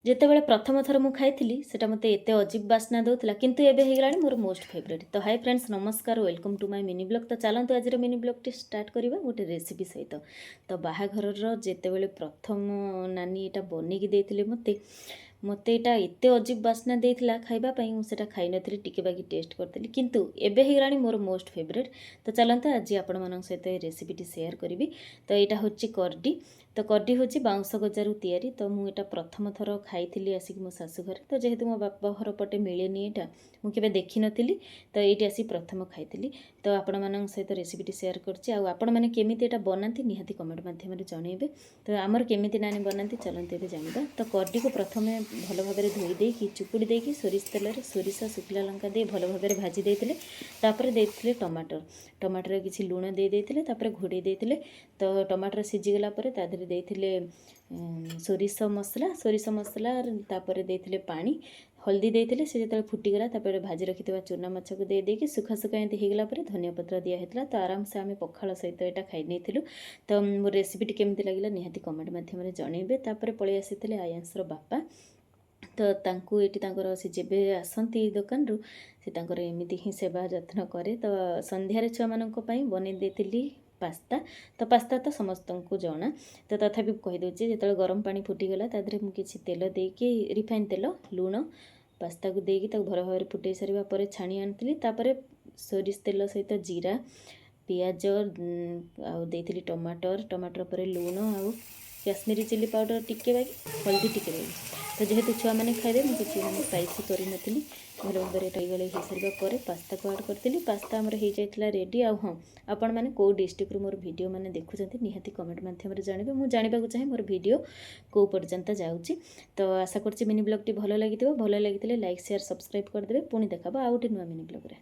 ଯେତେବେଳେ ପ୍ରଥମ ଥର ମୁଁ ଖାଇଥିଲି ସେଟା ମୋତେ ଏତେ ଅଜୀବ ବାସ୍ନା ଦେଉଥିଲା, କିନ୍ତୁ ଏବେ ହେଇଗଲାଣି ମୋର ମୋଷ୍ଟ ଫେଭରେଟ୍। ତ ହାଇ ଫ୍ରେଣ୍ଡସ୍, ନମସ୍କାର, welcome to my mini blog. ତ ଚାଲନ୍ତୁ ଆଜିର ମିନି ବ୍ଲଗ୍ଟି ଷ୍ଟାର୍ଟ କରିବା ଗୋଟେ ରେସିପି ସହିତ। ତ ବାହାଘରର ଯେତେବେଳେ ପ୍ରଥମ ନାନୀ ଏଇଟା ବନେଇକି ଦେଇଥିଲେ ମୋତେ ଏଇଟା ଏତେ ଅଜୀବ ବାସ୍ନା ଦେଇଥିଲା ଖାଇବା ପାଇଁ, ମୁଁ ସେଟା ଖାଇନଥିଲି, ଟିକେ ବାକି ଟେଷ୍ଟ କରିଥିଲି, କିନ୍ତୁ ଏବେ ହେଇଗଲାଣି ମୋର ମୋଷ୍ଟ ଫେଭରେଟ୍। ତ ଚାଲନ୍ତୁ ଆଜି ଆପଣମାନଙ୍କ ସହିତ ଏ ରେସିପିଟି ସେୟାର କରିବି। ତ ଏଇଟା ହେଉଛି କରଡ଼ି। ତ କରଡ଼ି ହେଉଛି ବାଉଁଶ ଗଜାରୁ ତିଆରି। ତ ମୁଁ ଏଇଟା ପ୍ରଥମ ଥର ଖାଇଥିଲି ଆସିକି ମୋ ଶାଶୁ ଘରେ। ତ ଯେହେତୁ ମୋ ବାପ ଘର ପଟେ ମିଳେନି ଏଇଟା, ମୁଁ କେବେ ଦେଖିନଥିଲି, ତ ଏଇଠି ଆସି ପ୍ରଥମ ଖାଇଥିଲି। ତ ଆପଣମାନଙ୍କ ସହିତ ରେସିପିଟି ସେୟାର କରୁଛି। ଆଉ ଆପଣମାନେ କେମିତି ଏଇଟା ବନାନ୍ତି ନିହାତି କମେଣ୍ଟ ମାଧ୍ୟମରେ ଜଣାଇବେ। ତ ଆମର କେମିତି ନାନୀ ବନାନ୍ତି ଚାଲନ୍ତୁ ଏବେ ଜାଣିବା। ତ କରଡ଼ିକୁ ପ୍ରଥମେ ଭଲ ଭାବରେ ଧୋଇ ଦେଇକି ଚୁପୁଡ଼ି ଦେଇକି ସୋରିଷ ତେଲରେ ସୋରିଷ ଶୁଖିଲା ଲଙ୍କା ଦେଇ ଭଲ ଭାବରେ ଭାଜି ଦେଇଥିଲେ। ତାପରେ ଦେଇଥିଲେ ଟମାଟର କିଛି ଲୁଣ ଦେଇଥିଲେ, ତାପରେ ଘୋଡ଼େଇ ଦେଇଥିଲେ। ତ ଟମାଟର ସିଝିଗଲା ପରେ ତା ଦେହରେ ଦେଇଥିଲେ ସୋରିଷ ମସଲା, ତାପରେ ଦେଇଥିଲେ ପାଣି, ହଳଦୀ ଦେଇଥିଲେ। ସେ ଯେତେବେଳେ ଫୁଟିଗଲା ତାପରେ ଭାଜି ରଖିଥିବା ଚୁନା ମାଛକୁ ଦେଇକି ସୁଖା ଏମିତି ହେଇଗଲା ପରେ ଧନିଆ ପତ୍ର ଦିଆ ହେଇଥିଲା। ତ ଆରାମସେ ଆମେ ପଖାଳ ସହିତ ଏଇଟା ଖାଇ ନେଇଥିଲୁ। ତ ମୋ ରେସିପିଟି କେମିତି ଲାଗିଲା ନିହାତି କମେଣ୍ଟ ମାଧ୍ୟମରେ ଜଣାଇବେ। ତାପରେ ପଳେଇ ଆସିଥିଲେ ଆୟାଂଶର ବାପା। ତ ତାଙ୍କୁ ଏଇଠି ତାଙ୍କର ସେ ଯେବେ ଆସନ୍ତି ଦୋକାନରୁ ସେ ତାଙ୍କର ଏମିତି ହିଁ ସେବା ଯତ୍ନ କରେ। ତ ସନ୍ଧ୍ୟାରେ ଛୁଆମାନଙ୍କ ପାଇଁ ବନେଇ ଦେଇଥିଲି ପାସ୍ତା। ତ ପାସ୍ତା ତ ସମସ୍ତଙ୍କୁ ଜଣା, ତ ତଥାପି କହିଦେଉଛି। ଯେତେବେଳେ ଗରମ ପାଣି ଫୁଟିଗଲା ତା ଦେହରେ ମୁଁ କିଛି ତେଲ ଦେଇକି, ରିଫାଇନ୍ ତେଲ, ଲୁଣ, ପାସ୍ତାକୁ ଦେଇକି ତାକୁ ଭଲ ଭାବରେ ଫୁଟାଇ ସାରିବା ପରେ ଛାଣି ଆଣିଥିଲି। ତାପରେ ସୋରିଷ ତେଲ ସହିତ ଜିରା, ପିଆଜ ଆଉ ଦେଇଥିଲି ଟମାଟର ପରେ ଲୁଣ ଆଉ କାଶ୍ମୀରୀ ଚିଲି ପାଉଡ଼ର ଟିକେ ବାକି, ହଳଦୀ ଟିକେ ବାକି। ତ ଯେହେତୁ ଛୁଆମାନେ ଖାଇବେ ମୁଁ କିଛି ସ୍ପାଇସି କରିନଥିଲି। ଭଲ ଭାବରେ ଏଇଟା ହେଇସାରିବା ପରେ ପାସ୍ତାକୁ ଆଡ଼୍ କରିଥିଲି। ପାସ୍ତା ଆମର ହେଇଯାଇଥିଲା ରେଡ଼ି। ଆଉ ହଁ, ଆପଣମାନେ କେଉଁ ଡିଷ୍ଟ୍ରିକ୍ଟରୁ ମୋର ଭିଡ଼ିଓ ମାନେ ଦେଖୁଛନ୍ତି ନିହାତି କମେଣ୍ଟ ମାଧ୍ୟମରେ ଜାଣିବେ। ମୁଁ ଜାଣିବାକୁ ଚାହେଁ ମୋର ଭିଡ଼ିଓ କେଉଁ ପର୍ଯ୍ୟନ୍ତ ଯାଉଛି। ତ ଆଶା କରୁଛି ମିନି ବ୍ଲଗ୍ଟି ଭଲ ଲାଗିଥିବ। ଭଲ ଲାଗିଥିଲେ ଲାଇକ୍, ସେୟାର, ସବସ୍କ୍ରାଇବ୍ କରିଦେବେ। ପୁଣି ଦେଖାବା ଆଉ ଗୋଟେ ନୂଆ ମିନି ବ୍ଲଗ୍ରେ।